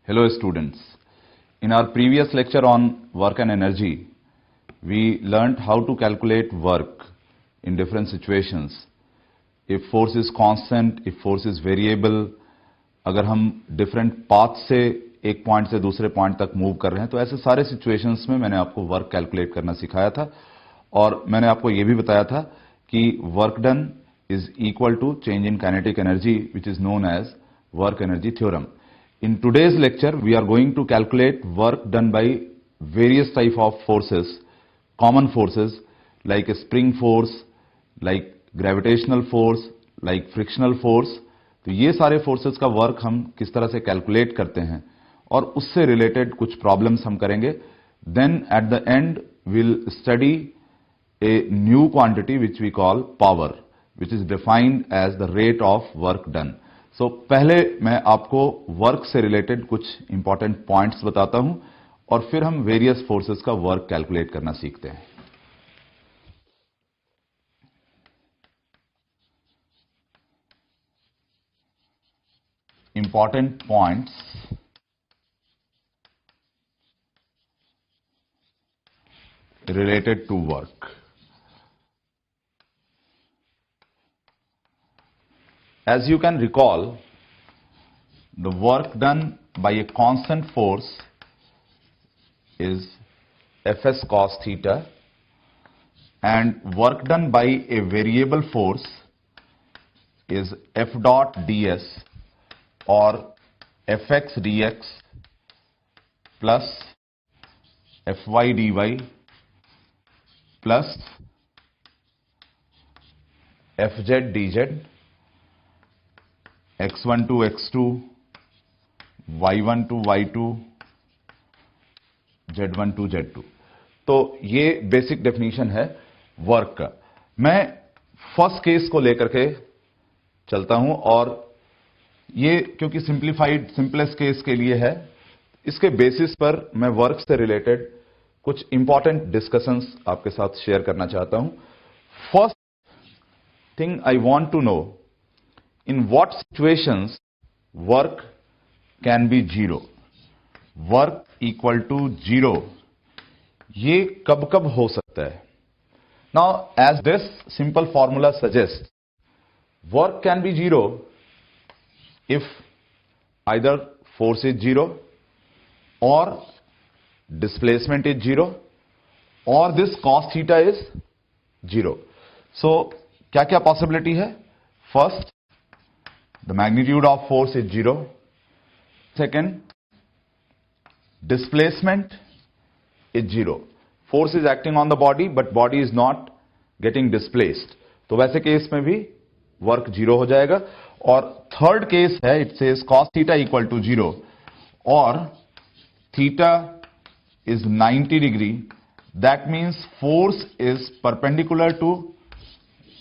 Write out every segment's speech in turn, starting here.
Hello students. In our previous lecture on work and energy, we learnt how to calculate work in different situations. If force is constant, if force is variable, अगर हम different path से एक point से दूसरे point तक move कर रहे हैं, तो ऐसे सारे सिचुएशंस में मैंने आपको वर्क कैलकुलेट करना सिखाया था और मैंने आपको यह भी बताया था कि work done is equal to change in kinetic energy which is known as work energy theorem. In today's lecture, we are going to calculate work done by various type of forces, common forces like a spring force, like gravitational force, like frictional force. तो ये सारे forces का work हम किस तरह से calculate करते हैं और उससे related कुछ problems हम करेंगे. Then at the end, we'll study a new quantity which we call power, which is defined as the rate of work done. So, पहले मैं आपको वर्क से रिलेटेड कुछ इंपॉर्टेंट पॉइंट्स बताता हूं और फिर हम वेरियस फोर्सेस का वर्क कैलकुलेट करना सीखते हैं. Important points related to work. As you can recall, the work done by a constant force is Fs cos theta and work done by a variable force is F dot ds or Fx dx plus Fy dy plus Fz dz x1 to x2, y1 to y2, z1 to z2. तो ये basic definition है work का. मैं first case को लेकर के चलता हूं और ये क्योंकि सिंपलेस्ट केस के लिए है, इसके बेसिस पर मैं वर्क से रिलेटेड कुछ इंपॉर्टेंट डिस्कशंस आपके साथ शेयर करना चाहता हूं. First thing I want to know, in what situations work can be zero, work equal to zero, ये कब कब हो सकता है. Now as this simple formula suggests, work can be zero if either force is zero or displacement is zero or this cos theta is zero. So क्या क्या possibility है? First, the magnitude of force is zero. Second, displacement is zero. Force is acting on the body, but body is not getting displaced. तो वैसे case में भी work zero हो जाएगा. और थर्ड केस है, it says cos theta equal to zero और theta is 90 degree. That means force is perpendicular to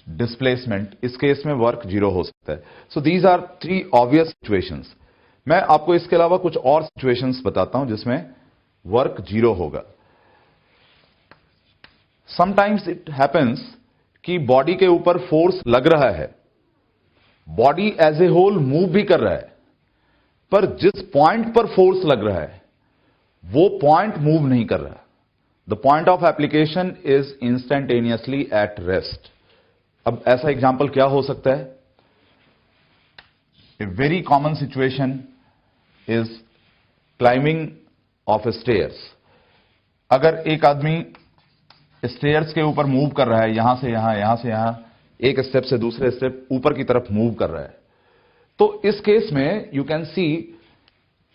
displacement. इस केस में वर्क जीरो हो सकता है. So these are three obvious situations. मैं आपको इसके अलावा कुछ और सिचुएशंस बताता हूं जिसमें वर्क जीरो होगा. समटाइम्स इट हैपेंस कि बॉडी के ऊपर फोर्स लग रहा है, body as a whole move भी कर रहा है, पर जिस पॉइंट पर फोर्स लग रहा है वो पॉइंट मूव नहीं कर रहा. The point of application is instantaneously at rest. अब ऐसा एग्जाम्पल क्या हो सकता है? A very common situation is climbing of stairs. अगर एक आदमी स्टेयर्स के ऊपर मूव कर रहा है, यहां से यहां, एक स्टेप से दूसरे स्टेप ऊपर की तरफ मूव कर रहा है, तो इस केस में you can see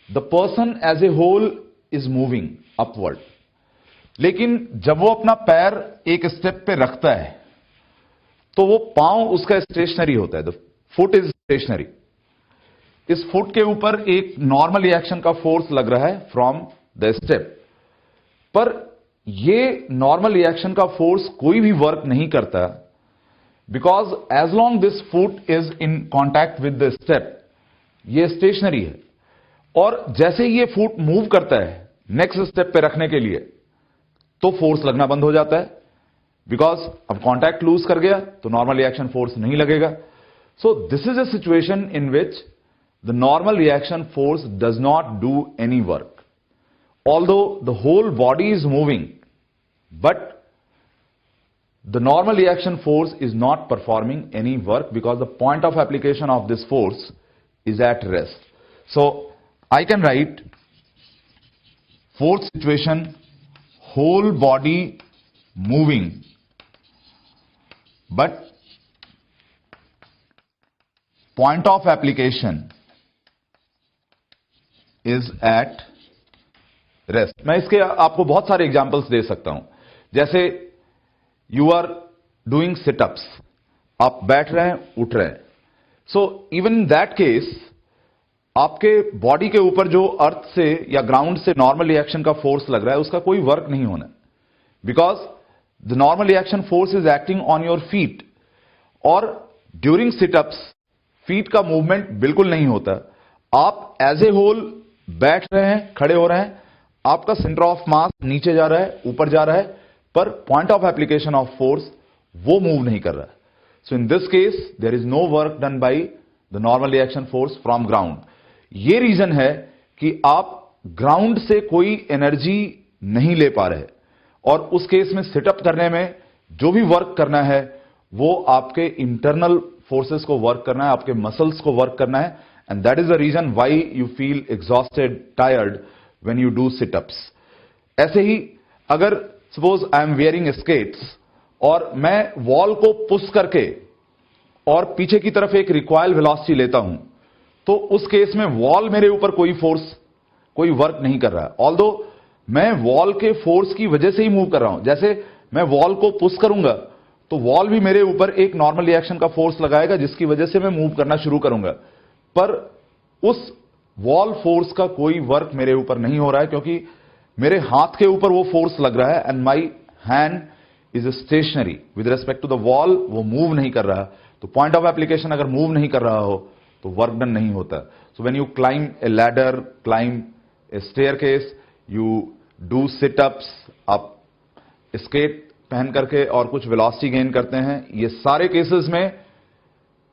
the person as a whole is moving upward. लेकिन जब वो अपना पैर एक स्टेप पे रखता है तो वो पांव उसका स्टेशनरी होता है. The foot is stationary. इस फुट के ऊपर एक नॉर्मल रिएक्शन का फोर्स लग रहा है फ्रॉम द स्टेप, पर ये नॉर्मल रिएक्शन का फोर्स कोई भी वर्क नहीं करता, because as long this foot is in contact with the step, ये स्टेशनरी है. और जैसे ही ये फुट मूव करता है नेक्स्ट स्टेप पे रखने के लिए, तो फोर्स लगना बंद हो जाता है, बिकॉज अब कॉन्टैक्ट लूज कर गया तो नॉर्मल रिएक्शन फोर्स नहीं लगेगा. सो this is a situation in which the normal reaction force does not do any work. Although the whole body is moving, but the normal reaction force is not performing any work because the point of application of this force is at rest. So I can write fourth situation, whole body moving, but point of application is at rest. मैं इसके आपको बहुत सारे examples दे सकता हूं. जैसे you are doing sit-ups, आप बैठ रहे हैं, उठ रहे हैं. So even in that case आपके बॉडी के ऊपर जो अर्थ से या ग्राउंड से नॉर्मल रिएक्शन का फोर्स लग रहा है उसका कोई वर्क नहीं होना, because the normal reaction force is acting on your feet. और ड्यूरिंग सिटअप्स फीट का मूवमेंट बिल्कुल नहीं होता. आप एज ए होल बैठ रहे हैं, खड़े हो रहे हैं, आपका सेंटर ऑफ मास नीचे जा रहा है, ऊपर जा रहा है, पर point of application of force वो मूव नहीं कर रहा है. So in this case there is no work done by the normal reaction force from ground. ये रीजन है कि आप ग्राउंड से कोई एनर्जी नहीं ले पा रहे, और उस केस में सिटअप करने में जो भी वर्क करना है वो आपके इंटरनल फोर्सेस को वर्क करना है, आपके मसल्स को वर्क करना है. And that is the reason why you feel exhausted, tired when you do sit-ups. ऐसे ही अगर suppose I am wearing skates और मैं वॉल को पुश करके और पीछे की तरफ एक रिकॉइल वेलोसिटी लेता हूं, तो उस केस में वॉल मेरे ऊपर कोई फोर्स, कोई वर्क नहीं कर रहा है. ऑल्दो मैं वॉल के फोर्स की वजह से ही मूव कर रहा हूं. जैसे मैं वॉल को पुश करूंगा तो वॉल भी मेरे ऊपर एक नॉर्मल रिएक्शन का फोर्स लगाएगा जिसकी वजह से मैं मूव करना शुरू करूंगा, पर उस वॉल फोर्स का कोई वर्क मेरे ऊपर नहीं हो रहा है क्योंकि मेरे हाथ के ऊपर वो फोर्स लग रहा है and my hand is stationary with respect to the wall. वो मूव नहीं कर रहा. तो पॉइंट ऑफ एप्लीकेशन अगर मूव नहीं कर रहा हो तो वर्क डन नहीं होता. So when you climb a ladder, climb a staircase, you do situps, आप स्केट पहन करके और कुछ वेलोसिटी गेन करते हैं, ये सारे केसेस में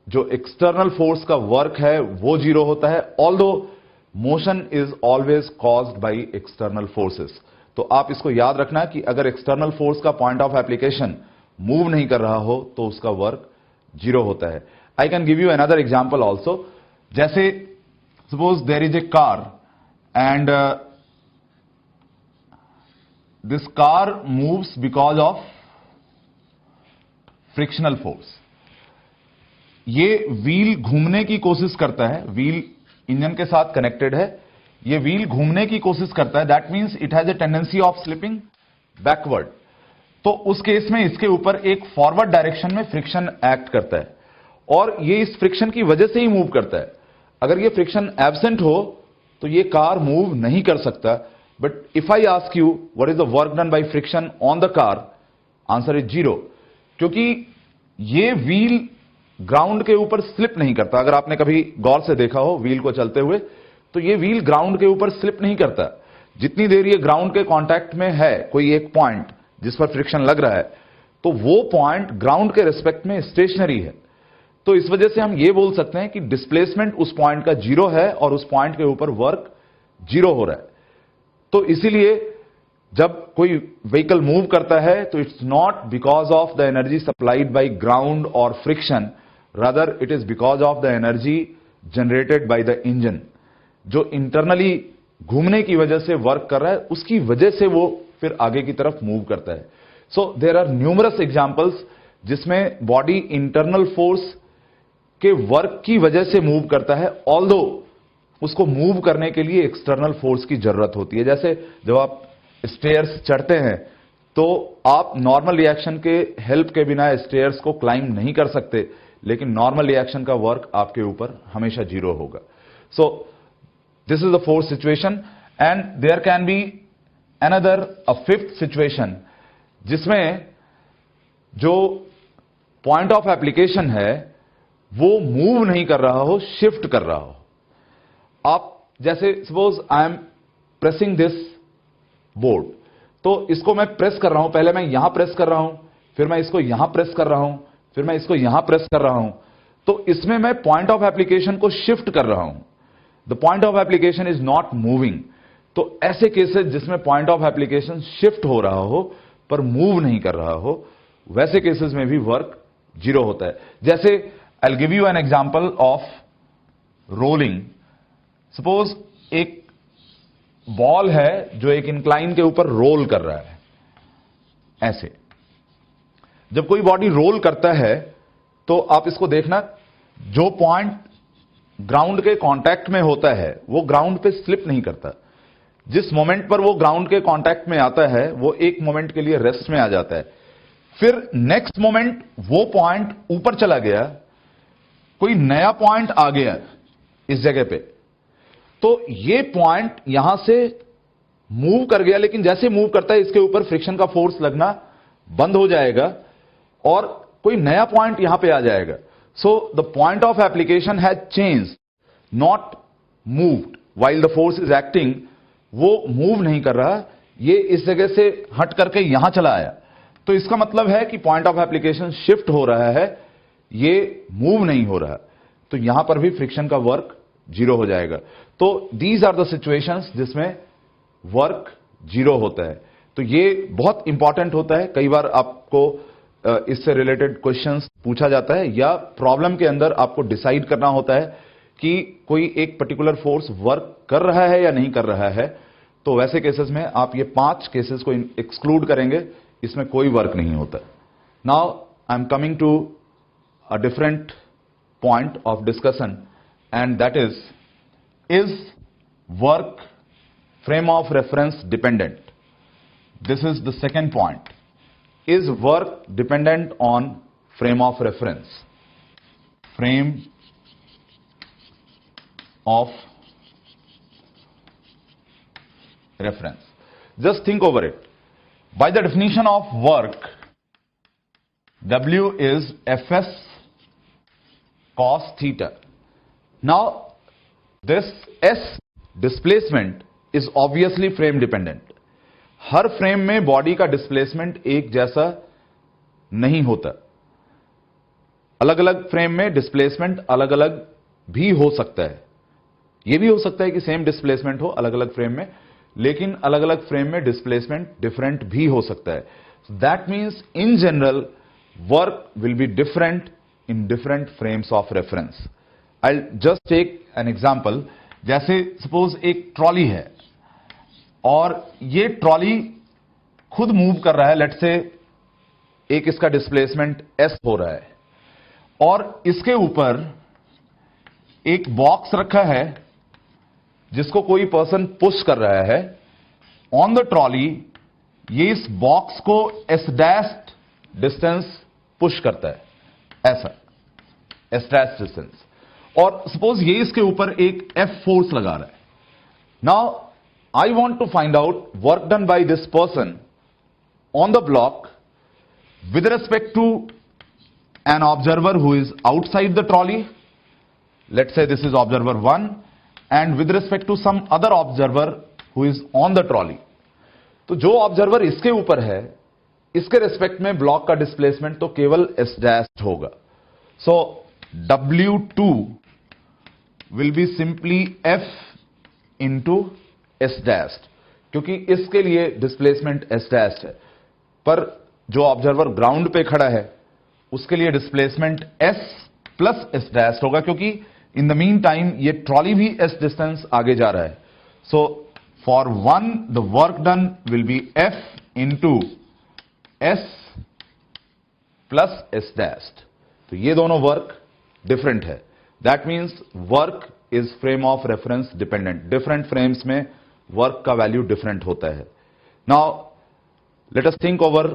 जो एक्सटर्नल फोर्स का वर्क है वो जीरो होता है. Although motion is always caused by external forces. तो आप इसको याद रखना कि अगर एक्सटर्नल फोर्स का पॉइंट ऑफ एप्लीकेशन मूव नहीं कर रहा हो तो उसका वर्क जीरो होता है. I can give you another example also. जैसे suppose there is a car and this car moves because of frictional force. ये व्हील घूमने की कोशिश करता है, व्हील इंजन के साथ कनेक्टेड है, ये व्हील घूमने की कोशिश करता है. That means it has a tendency of slipping backward. तो उस केस में इसके ऊपर एक फॉरवर्ड डायरेक्शन में फ्रिक्शन एक्ट करता है और ये इस फ्रिक्शन की वजह से ही मूव करता है. अगर ये फ्रिक्शन एब्सेंट हो तो ये कार मूव नहीं कर सकता. But if I ask you what is the work done by friction on the car, answer is zero, क्योंकि ये व्हील ग्राउंड के ऊपर स्लिप नहीं करता. अगर आपने कभी गौर से देखा हो व्हील को चलते हुए, तो ये व्हील ग्राउंड के ऊपर स्लिप नहीं करता. जितनी देर ये ग्राउंड के कांटेक्ट में है, कोई एक पॉइंट जिस पर फ्रिक्शन लग रहा है, तो वो पॉइंट ग्राउंड के रिस्पेक्ट में स्टेशनरी है. तो इस वजह से हम ये बोल सकते हैं कि डिस्प्लेसमेंट उस पॉइंट का जीरो है और उस पॉइंट के ऊपर वर्क जीरो हो रहा है. तो इसीलिए जब कोई व्हीकल मूव करता है तो it's not because of the energy supplied by ground और friction, rather it is because of the energy generated by the engine, जो इंटरनली घूमने की वजह से वर्क कर रहा है, उसकी वजह से वो फिर आगे की तरफ मूव करता है. So there are numerous examples जिसमें बॉडी इंटरनल फोर्स के वर्क की वजह से मूव करता है, ऑल्दो उसको मूव करने के लिए एक्सटर्नल फोर्स की जरूरत होती है. जैसे जब आप स्टेयर्स चढ़ते हैं तो आप नॉर्मल रिएक्शन के हेल्प के बिना स्टेयर्स को क्लाइंब नहीं कर सकते, लेकिन नॉर्मल रिएक्शन का वर्क आपके ऊपर हमेशा जीरो होगा. So this is the fourth situation. And there can be another a fifth situation जिसमें जो पॉइंट ऑफ एप्लीकेशन है वो मूव नहीं कर रहा हो, शिफ्ट कर रहा हो. आप जैसे suppose I am pressing this board, तो इसको मैं प्रेस कर रहा हूं, पहले मैं यहां प्रेस कर रहा हूं, फिर मैं इसको यहां प्रेस कर रहा हूं, फिर मैं इसको यहां प्रेस कर रहा हूं. तो इसमें मैं पॉइंट ऑफ एप्लीकेशन को शिफ्ट कर रहा हूं. The point of application is not moving. तो ऐसे केसेस जिसमें पॉइंट ऑफ एप्लीकेशन शिफ्ट हो रहा हो पर मूव नहीं कर रहा हो, वैसे केसेस में भी वर्क जीरो होता है। जैसे I will give you an example of rolling. Suppose एक बॉल है जो एक इंक्लाइन के ऊपर रोल कर रहा है। ऐसे जब कोई बॉडी रोल करता है तो आप इसको देखना, जो पॉइंट ग्राउंड के कांटेक्ट में होता है वो ग्राउंड पे स्लिप नहीं करता। जिस मोमेंट पर वो ग्राउंड के कांटेक्ट में आता है वो एक मोमेंट के लिए रेस्ट में आ जाता है, फिर नेक्स्ट मोमेंट वो पॉइंट ऊपर चला गया, कोई नया पॉइंट आ गया इस जगह पे, तो ये पॉइंट यहां से मूव कर गया, लेकिन जैसे मूव करता है इसके ऊपर फ्रिक्शन का फोर्स लगना बंद हो जाएगा और कोई नया पॉइंट यहां पे आ जाएगा। So the point of application has changed, not moved while the force is acting. वो मूव नहीं कर रहा, ये इस जगह से हट करके यहां चला आया। तो इसका मतलब है कि पॉइंट ऑफ एप्लीकेशन शिफ्ट हो रहा है, ये मूव नहीं हो रहा। तो यहां पर भी फ्रिक्शन का वर्क जीरो हो जाएगा। तो दीज आर द सिचुएशंस जिसमें वर्क जीरो होता है। तो ये बहुत इंपॉर्टेंट होता है। कई बार आपको इससे रिलेटेड क्वेश्चंस पूछा जाता है, या प्रॉब्लम के अंदर आपको डिसाइड करना होता है कि कोई एक पर्टिकुलर फोर्स वर्क कर रहा है या नहीं कर रहा है। तो वैसे केसेस में आप ये 5 केसेस को एक्सक्लूड करेंगे, इसमें कोई वर्क नहीं होता। Now I am coming to a different point of discussion, and that is work frame of reference dependent? This is the second point. Is work dependent on frame of reference? Frame of reference. Just think over it. By the definition of work, W is Fs cos theta. Now, this S displacement is obviously frame dependent. Her frame में body का displacement एक जैसा नहीं होता। अलग अलग frame में displacement अलग अलग भी हो सकता है। यह भी हो सकता है कि सेम डिस्प्लेसमेंट हो अलग अलग फ्रेम में, लेकिन अलग अलग फ्रेम में डिस्प्लेसमेंट डिफरेंट भी हो सकता है। That means in general work will be different in different frames of reference. I just take an example. जैसे सपोज एक ट्रॉली है और ये ट्रॉली खुद मूव कर रहा है, लेट्स से एक इसका डिस्प्लेसमेंट S हो रहा है, और इसके ऊपर एक बॉक्स रखा है जिसको कोई पर्सन पुश कर रहा है ऑन द ट्रॉली। ये इस बॉक्स को S डैश डिस्टेंस पुश करता है, ऐसा S डैश डिस्टेंस, और सपोज ये इसके ऊपर एक F फोर्स लगा रहा है। Now I want to find out work done by this person on the block with respect to an observer who is outside the trolley. Let's say this is observer 1, and with respect to some other observer who is on the trolley. तो जो observer इसके ऊपर है, इसके respect में block का displacement तो केवल S डैश होगा। सो W2 will be simply F into S dash, क्योंकि इसके लिए डिस्प्लेसमेंट S डैश है, पर जो ऑब्जर्वर ग्राउंड पे खड़ा है उसके लिए displacement S plus S dash होगा, क्योंकि इन द मीन टाइम ये ट्रॉली भी S डिस्टेंस आगे जा रहा है। So for 1 the work done will be F into S plus S dash. तो ये दोनों वर्क डिफरेंट है। That means work is frame of reference dependent. Different frames में वर्क का वैल्यू डिफरेंट होता है। Now let us think over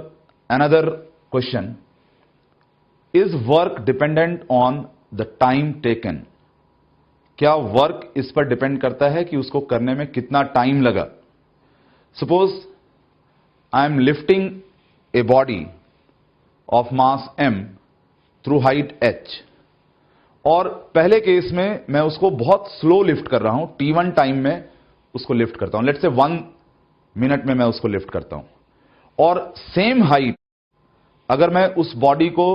another question. Is work dependent on the time taken? क्या work इस पर डिपेंड करता है कि उसको करने में कितना टाइम लगा? Suppose I am lifting a body of mass m through height h, और पहले केस में मैं उसको बहुत स्लो लिफ्ट कर रहा हूं, t1 टाइम में उसको लिफ्ट करता हूं, लेट्स से 1 मिनट में मैं उसको लिफ्ट करता हूं। और सेम हाइट अगर मैं उस बॉडी को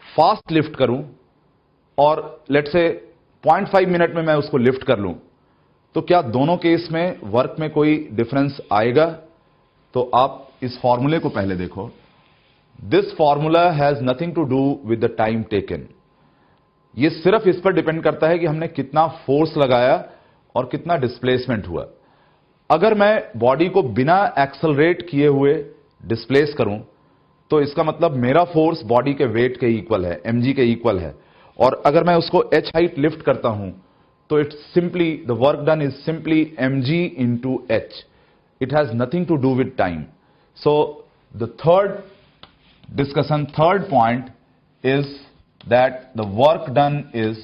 फास्ट लिफ्ट करूं और लेट्स से 0.5 मिनट में मैं उसको लिफ्ट कर लूं, तो क्या दोनों केस में वर्क में कोई डिफरेंस आएगा? तो आप इस फॉर्मूले को पहले देखो. This formula has nothing to do with the time taken. ये सिर्फ इस पर डिपेंड करता है कि हमने कितना फोर्स लगाया और कितना डिस्प्लेसमेंट हुआ. अगर मैं बॉडी को बिना एक्सेलरेट किए हुए डिस्प्लेस करूं, तो इसका मतलब मेरा फोर्स बॉडी के वेट के इक्वल है, mg के इक्वल है. और अगर मैं उसको h हाइट लिफ्ट करता हूं, तो it's simply the work done is simply mg into h. It has nothing to do with time. So the third point is that the work done is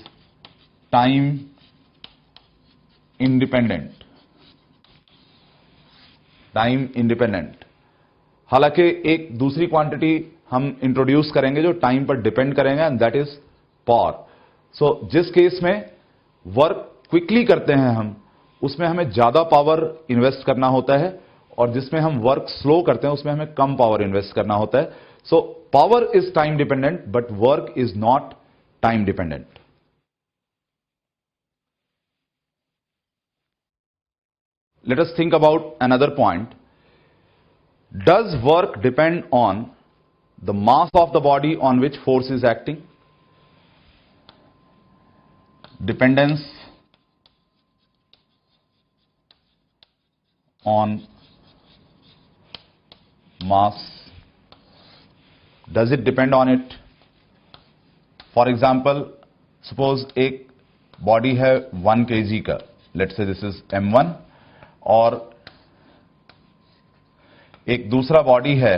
time independent. Time independent. हालांकि एक दूसरी quantity हम introduce करेंगे जो time पर depend करेंगे, and that is power. सो जिस case में वर्क क्विकली करते हैं हम, उसमें हमें ज्यादा पावर इन्वेस्ट करना होता है, और जिसमें हम वर्क स्लो करते हैं उसमें हमें कम पावर इन्वेस्ट करना होता है. So power is time dependent but work is not time dependent. Let us think about another point. Does work depend on the mass of the body on which force is acting? Dependence on mass. Does it depend on it? For example, suppose एक body है 1 kg का. Let's say this is M1. और एक दूसरा body है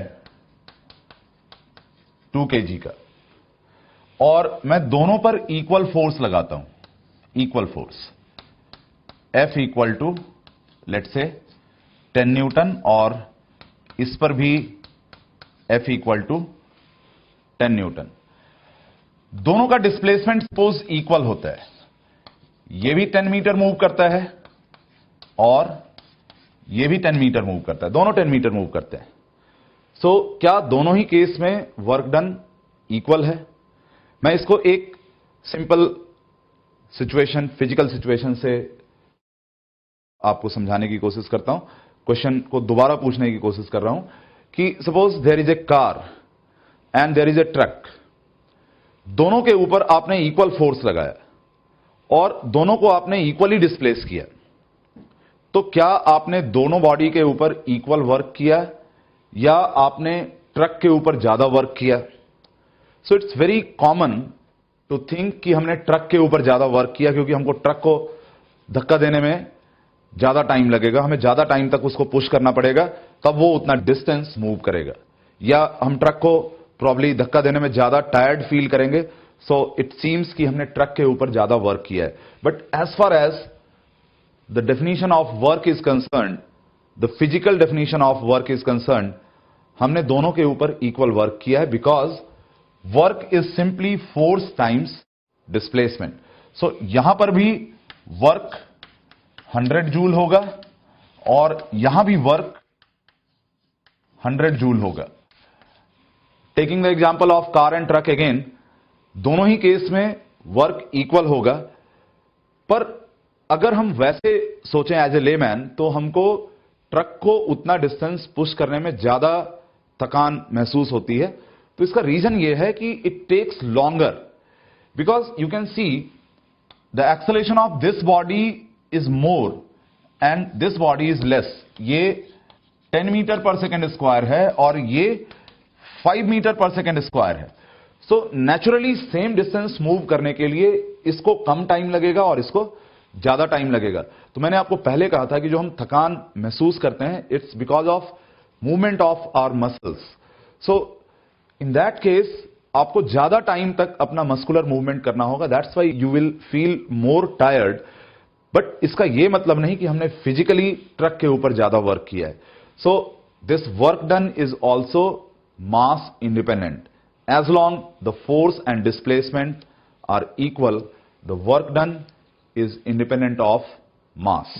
2 kg का, और मैं दोनों पर इक्वल फोर्स लगाता हूं. Equal force F equal to let's say 10 Newton, और इस पर भी F इक्वल टू 10 न्यूटन. दोनों का डिस्प्लेसमेंट सपोज इक्वल होता है. यह भी 10 मीटर मूव करता है और ये भी 10 मीटर मूव करता है. दोनों 10 मीटर मूव करते हैं. सो क्या दोनों ही केस में वर्क डन इक्वल है? मैं इसको एक सिंपल सिचुएशन, फिजिकल सिचुएशन से आपको समझाने की कोशिश करता हूं. क्वेश्चन को दोबारा पूछने की कोशिश कर रहा हूं कि suppose there is a car and there is a truck. दोनों के ऊपर आपने इक्वल फोर्स लगाया और दोनों को आपने इक्वली डिस्प्लेस किया. तो क्या आपने दोनों बॉडी के ऊपर इक्वल वर्क किया या आपने ट्रक के ऊपर ज्यादा वर्क किया? So it's very common to think कि हमने ट्रक के ऊपर ज्यादा वर्क किया, क्योंकि हमको ट्रक को धक्का देने में ज्यादा टाइम लगेगा, हमें ज्यादा टाइम तक उसको पुश करना पड़ेगा, तब वो उतना डिस्टेंस मूव करेगा. या हम ट्रक को प्रॉब्ली धक्का देने में ज्यादा टायर्ड फील करेंगे. सो इट सीम्स कि हमने ट्रक के ऊपर ज्यादा वर्क किया है. But as far as the definition of work is concerned, the physical definition of work is concerned, हमने दोनों के ऊपर equal work किया है, because work is simply force times displacement. So यहां पर भी work 100 जूल होगा और यहां भी work 100 जूल होगा. Taking the example of car and truck again, दोनों ही केस में work equal होगा. पर अगर हम वैसे सोचें एज ए लेमैन, तो हमको ट्रक को उतना डिस्टेंस पुश करने में ज्यादा थकान महसूस होती है. तो इसका रीजन यह है कि it takes longer, because you can see the acceleration of this body is more and this body is less. ये 10 मीटर पर सेकेंड स्क्वायर है और ये 5 मीटर पर सेकेंड स्क्वायर है. So naturally same distance move करने के लिए इसको कम टाइम लगेगा और इसको ज्यादा टाइम लगेगा. तो मैंने आपको पहले कहा था कि जो हम थकान महसूस करते हैं, it's because of movement of our muscles. So in that case आपको ज्यादा टाइम तक अपना मस्कुलर मूवमेंट करना होगा. That's why you will feel more tired. But इसका यह मतलब नहीं कि हमने फिजिकली ट्रक के ऊपर ज्यादा वर्क किया है. So this work done is also mass independent. As long the force and displacement are equal, the work done is independent of mass.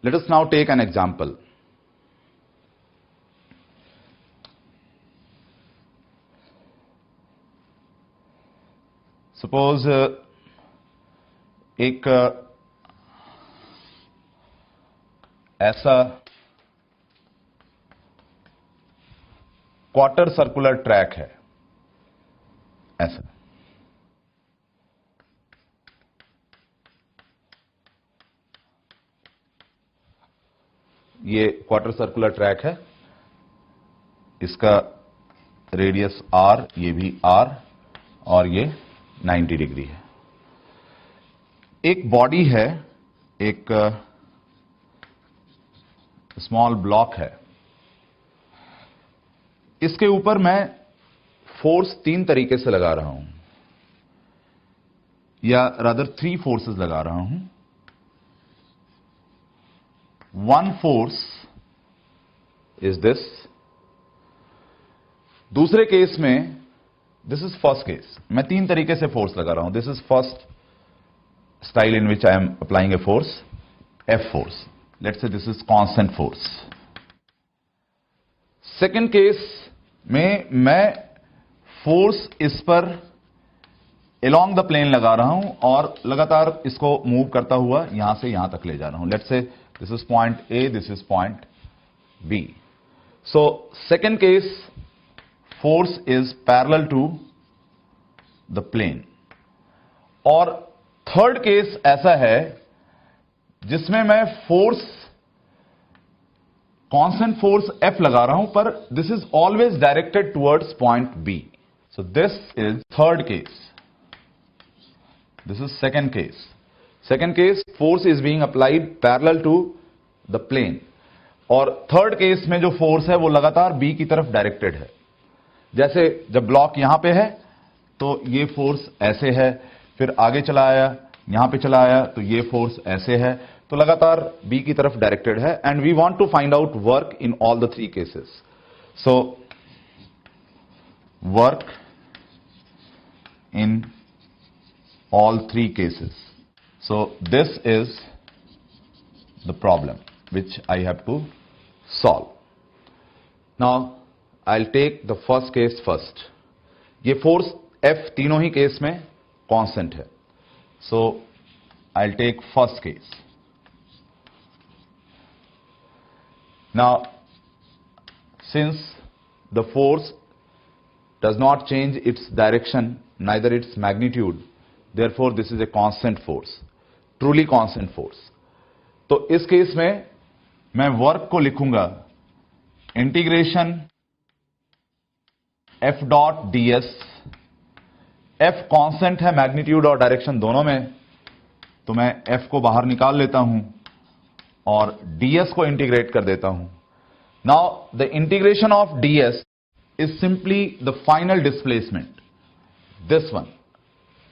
Let us now take an example. Suppose एक ऐसा quarter circular track है, ऐसा ये quarter circular track है, इसका radius r, ये भी r, और ये 90 डिग्री है। एक बॉडी है, एक स्मॉल ब्लॉक है, इसके ऊपर मैं फोर्स 3 तरीके से लगा रहा हूं, या रादर 3 फोर्सेस लगा रहा हूं। वन फोर्स इज दिस, दूसरे केस में दिस इज फर्स्ट केस, मैं 3 तरीके से फोर्स लगा रहा हूं। This is first style in which I am applying a force, F force. Let's say this is constant force. Second case में मैं फोर्स इस पर अलोंग द प्लेन लगा रहा हूं और लगातार इसको मूव करता हुआ यहां से यहां तक ले जा रहा हूं। Let's say this is point A, this is point B. So second case force is parallel to the plane. और थर्ड केस ऐसा है जिसमें मैं फोर्स कांस्टेंट फोर्स F लगा रहा हूं, पर this is always directed towards point B. So this is third case, this is second case. Second case force is being applied parallel to the plane, और third case में जो force है वो लगातार B की तरफ डायरेक्टेड है। जैसे जब ब्लॉक यहां पे है तो ये फोर्स ऐसे है, फिर आगे चला आया, यहां पे चला आया तो ये फोर्स ऐसे है, तो लगातार B की तरफ डायरेक्टेड है। And we want to find out work in all the 3 cases. So work in all 3 cases. So this is the problem which I have to solve. Now I'll take the first case first. ये force F तीनों ही case में constant है। So I'll take first case. Now since the force does not change its direction, neither its magnitude, therefore this is a constant force, truly constant force. तो इस case में मैं work को लिखूंगा integration F dot ds। F constant है magnitude और direction दोनों में, तो मैं F को बाहर निकाल लेता हूं और ds को इंटीग्रेट कर देता हूं। Now the integration of ds is simply the final displacement, this one.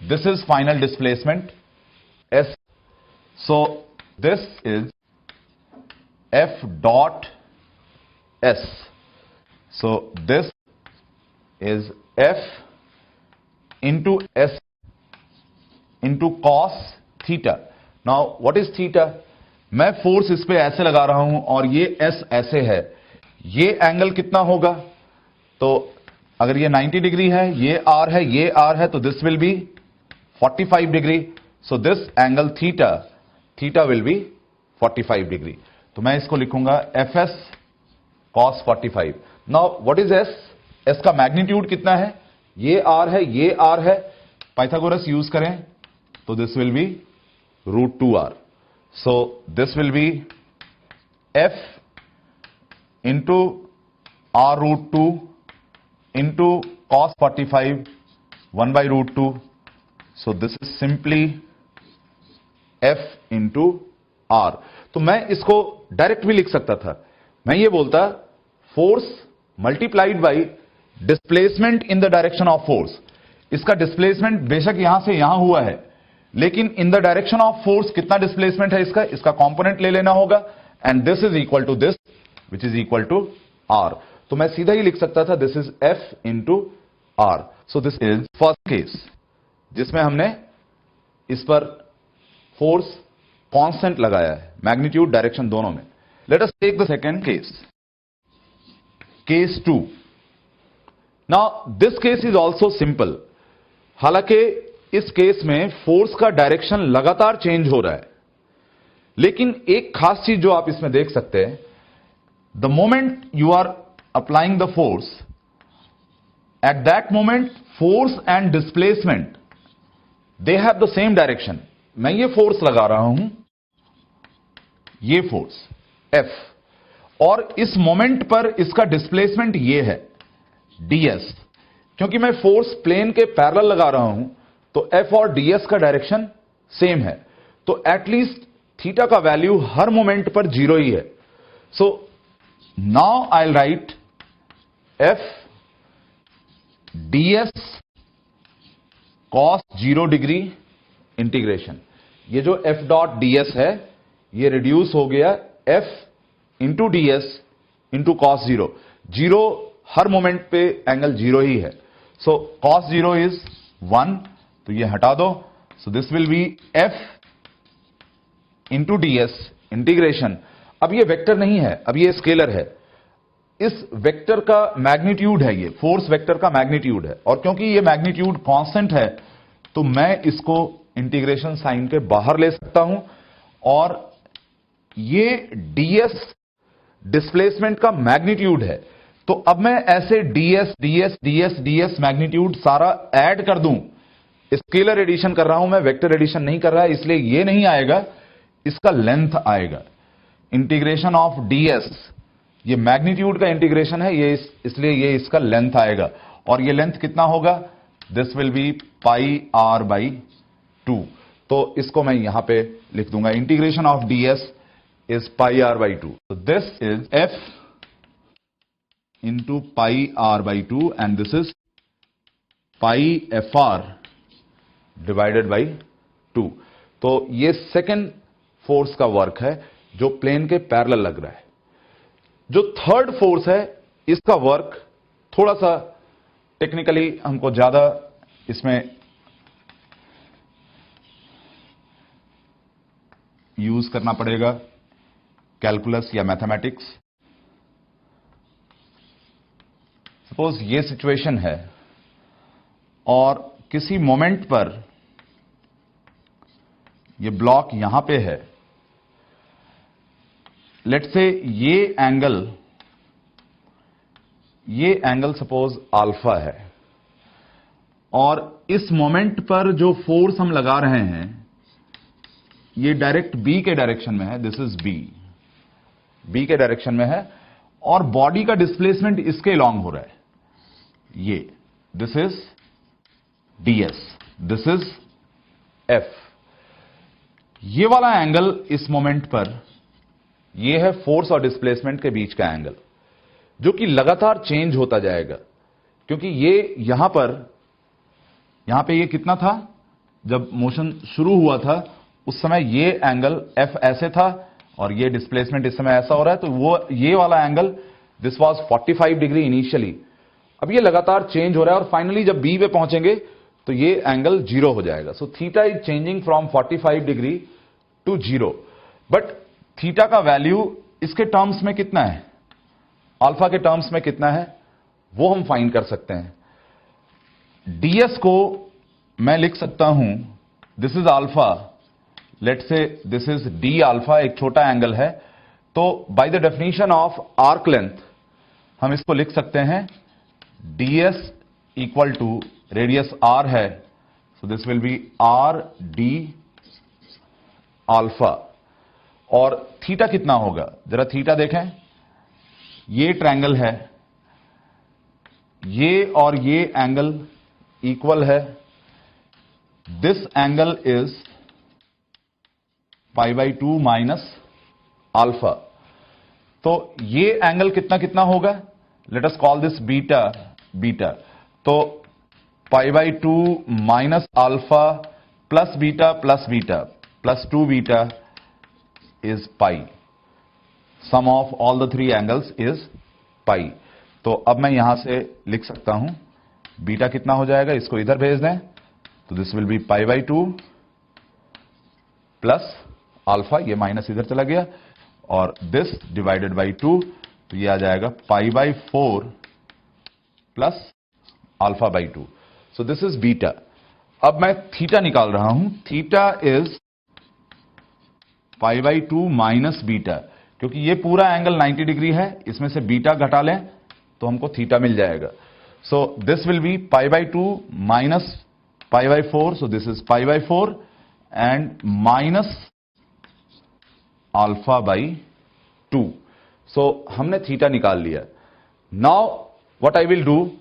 This is final displacement S. So this is F dot S. So this is F into S into cos theta. Now what is theta? मैं force इस पे ऐसे लगा रहा हूं और ये S ऐसे है, ये एंगल कितना होगा? तो अगर ये 90 डिग्री है, ये R है, ये R है, तो this will B 45 degree. So this angle theta will be 45 degree. तो मैं इसको लिखूंगा Fs cos 45। Now what is S? S का मैग्नीट्यूड कितना है? ये R है, ये R है, पाइथागोरस यूज करें तो this will B √2R। So this will be F into R√2 into cos 45 1/√2. So this is simply F into R. तो मैं इसको डायरेक्ट भी लिख सकता था। मैं ये बोलता force multiplied by displacement in the direction of force. इसका डिस्प्लेसमेंट बेशक यहां से यहां हुआ है, लेकिन in the direction of force कितना डिस्प्लेसमेंट है इसका कंपोनेंट ले लेना होगा, and this is equal to this which is equal to R. तो मैं सीधा ही लिख सकता था this is F into R. So this is first case जिसमें हमने इस पर फोर्स कांस्टेंट लगाया है, मैग्नीट्यूड डायरेक्शन दोनों में। Let us take the second case, case 2। Now this case is also simple. हालांकि इस केस में फोर्स का डायरेक्शन लगातार चेंज हो रहा है, लेकिन एक खास चीज जो आप इसमें देख सकते हैं, the moment you are applying the force, at that moment force and displacement they have the same direction. मैं ये फोर्स लगा रहा हूं, ये फोर्स F, और इस मोमेंट पर इसका डिस्प्लेसमेंट ये है ds। क्योंकि मैं फोर्स प्लेन के पैरेलल लगा रहा हूं तो F और ds का डायरेक्शन सेम है, तो एटलीस्ट थीटा का वैल्यू हर मोमेंट पर जीरो ही है। So now I right F ds cos 0 degree integration. ये जो F डॉट ds है ये रिड्यूस हो गया F into ds into cos 0। Zero हर मोमेंट पे एंगल जीरो ही है, सो cos 0 इज 1, तो ये हटा दो। सो this will be F into ds integration. अब ये वेक्टर नहीं है, अब ये स्केलर है। इस वेक्टर का मैग्नीट्यूड है, ये फोर्स वेक्टर का मैग्नीट्यूड है, और क्योंकि ये मैग्नीट्यूड कांस्टेंट है तो मैं इसको इंटीग्रेशन साइन के बाहर ले सकता हूं, और ये ds डिस्प्लेसमेंट का मैग्नीट्यूड है। तो अब मैं ऐसे ds मैग्नीट्यूड सारा ऐड कर दूं, स्केलर एडिशन कर रहा हूं मैं, वेक्टर एडिशन नहीं कर रहा है, इसलिए ये नहीं आएगा, इसका लेंथ आएगा। इंटीग्रेशन ऑफ ds, ये मैग्नीट्यूड का इंटीग्रेशन है, ये इसलिए ये इसका लेंथ आएगा, और ये लेंथ कितना होगा, this will B pi r by 2। तो इसको मैं यहां पे लिख दूंगा, integration of ds is pi r by 2. So this is F into pi r by 2, and this is pi fr divided by 2. तो ये सेकेंड फोर्स का वर्क है जो प्लेन के पैरेलल लग रहा है। जो थर्ड फोर्स है इसका वर्क थोड़ा सा टेक्निकली हमको ज्यादा इसमें यूज करना पड़ेगा, कैलकुलस या मैथमेटिक्स। सपोज ये सिचुएशन है और किसी मोमेंट पर ये ब्लॉक यहां पे है, लेट्स से ये एंगल सपोज अल्फा है, और इस मोमेंट पर जो फोर्स हम लगा रहे हैं ये डायरेक्ट b के डायरेक्शन में है, दिस इज b के डायरेक्शन में है, और बॉडी का डिस्प्लेसमेंट इसके लॉन्ग हो रहा है, ये this is ds, this is f। ये वाला एंगल इस मोमेंट पर ये है फोर्स और डिस्प्लेसमेंट के बीच का एंगल, जो कि लगातार चेंज होता जाएगा, क्योंकि ये यहां पे ये कितना था, जब मोशन शुरू हुआ था उस समय ये एंगल f ऐसे था और ये डिस्प्लेसमेंट इस समय ऐसा हो रहा है, तो वो ये वाला angle this was 45 degree initially. अब ये लगातार चेंज हो रहा है और फाइनली जब b पे पहुंचेंगे तो ये एंगल जीरो हो जाएगा। So theta is changing from 45 degree to zero, but theta का वैल्यू इसके टर्म्स में कितना है, अल्फा के टर्म्स में कितना है, वो हम फाइंड कर सकते हैं। ds को मैं लिख सकता हूं, this is alpha, let's say this is d alpha, एक छोटा एंगल है, तो by the definition of arc length हम इसको लिख सकते हैं ds equal to, radius r है, so this will be r d alpha, और थीटा कितना होगा, जरा थीटा देखें, ये ट्रायंगल है, ये और ये एंगल इक्वल है, this angle is pi by 2 minus alpha, तो ये एंगल कितना कितना होगा, let us call this beta, तो pi by 2 minus alpha plus beta plus 2 beta is pi, sum of all the three angles is pi। तो अब मैं यहां से लिख सकता हूं बीटा कितना हो जाएगा, इसको इधर भेज दें, तो this will B pi by 2 plus alpha, ये माइनस इधर चला गया, और दिस डिवाइडेड बाई 2, तो ये आ जाएगा pi by 4 plus alpha by 2। So this is beta. अब मैं थीटा निकाल रहा हूं. थीटा इज π/2 माइनस बीटा, क्योंकि ये पूरा एंगल 90 डिग्री है, इसमें से बीटा घटा लें तो हमको थीटा मिल जाएगा. So this will be π/2 minus π/4. So this is π/4 and minus α/2. So हमने थीटा निकाल लिया. Now what I will do,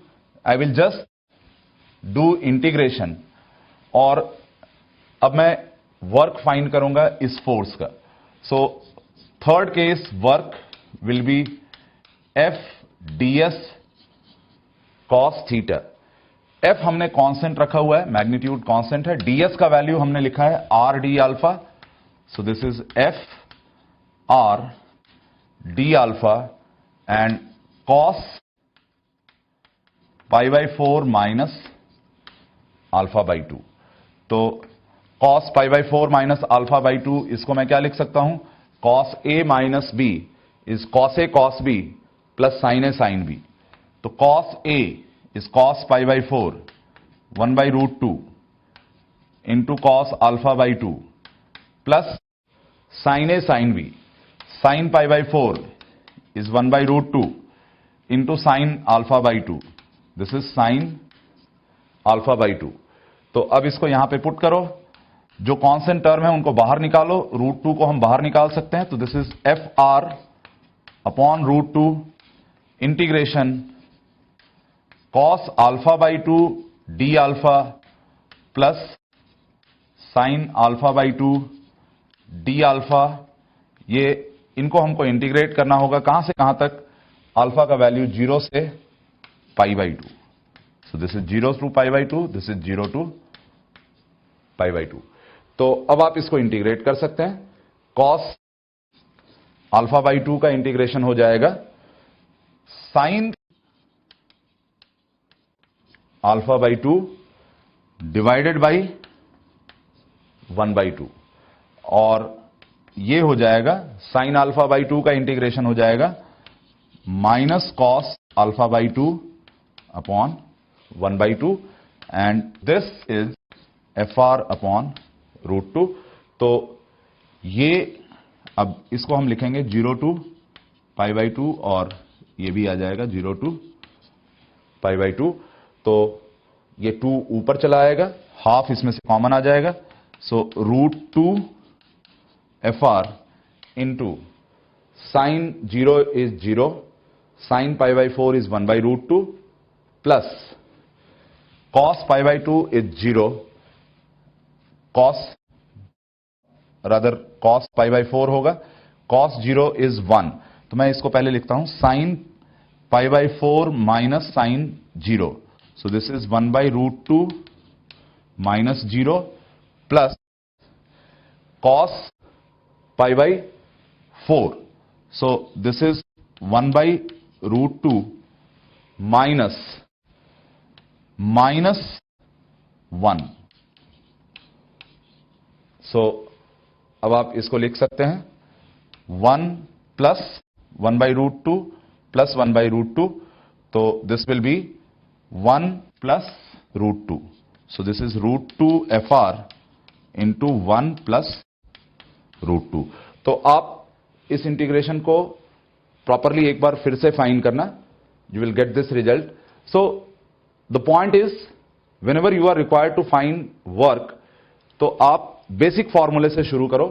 I will just do integration, और अब मैं वर्क फाइंड करूंगा इस फोर्स का. So third case work will be F ds cos theta. F हमने कांस्टेंट रखा हुआ है, मैग्नीट्यूड कांस्टेंट है. ds का वैल्यू हमने लिखा है r d alpha. So this is F r d alpha and cos π/4 minus α/2. तो cos π/4 माइनस α/2, इसको मैं क्या लिख सकता हूं, cos a minus b is cos a cos b plus sin a sin b. तो cos a is cos π/4 1/√2 into cos α/2 plus sin a sin b. sin π/4 is 1/√2 into sin α/2. This is sin α/2. तो अब इसको यहां पे put करो, जो constant term है उनको बाहर निकालो, √2 को हम बाहर निकाल सकते हैं. तो this is FR upon √2 integration cos α/2 d alpha plus sin α/2 d alpha. ये इनको हमको इंटीग्रेट करना होगा कहां से कहां तक, अल्फा का वैल्यू 0 से π/2. So this is 0 to π/2, this is 0 to π/2. तो अब आप इसको इंटीग्रेट कर सकते हैं. cos α/2 का इंटीग्रेशन हो जाएगा sin α/2 डिवाइडेड बाई 1/2, और ये हो जाएगा sin α/2 का इंटीग्रेशन हो जाएगा minus cos α/2 upon 1/2 and this is FR upon √2. तो ये अब इसको हम लिखेंगे 0 टू π/2, और ये भी आ जाएगा 0 टू π/2. तो ये 2 ऊपर चला आएगा, हाफ इसमें से कॉमन आ जाएगा. So √2 FR into sine 0 is 0, sine π/4 is 1/√2 plus cos π/2 is 0, cos π/4 होगा, cos 0 इज 1. तो मैं इसको पहले लिखता हूं sin π/4 minus sin 0. So this is 1/√2 minus 0 plus cos π/4. So this is 1/√2 minus 1. सो अब आप इसको लिख सकते हैं 1 प्लस 1/√2 प्लस 1/√2. तो this will B 1 plus √2. So this is √2 FR into 1 plus √2. तो आप इस इंटीग्रेशन को प्रॉपरली एक बार फिर से फाइंड करना, you will get this result. So the point is, whenever you are required to find work, तो आप बेसिक फॉर्मूले से शुरू करो,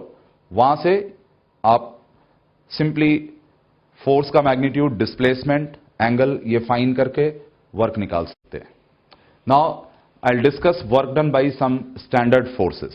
वहां से आप सिंपली फोर्स का मैग्नीट्यूड, डिस्प्लेसमेंट, एंगल ये फाइंड करके वर्क निकाल सकते हैं. Now I will discuss work done by some standard forces.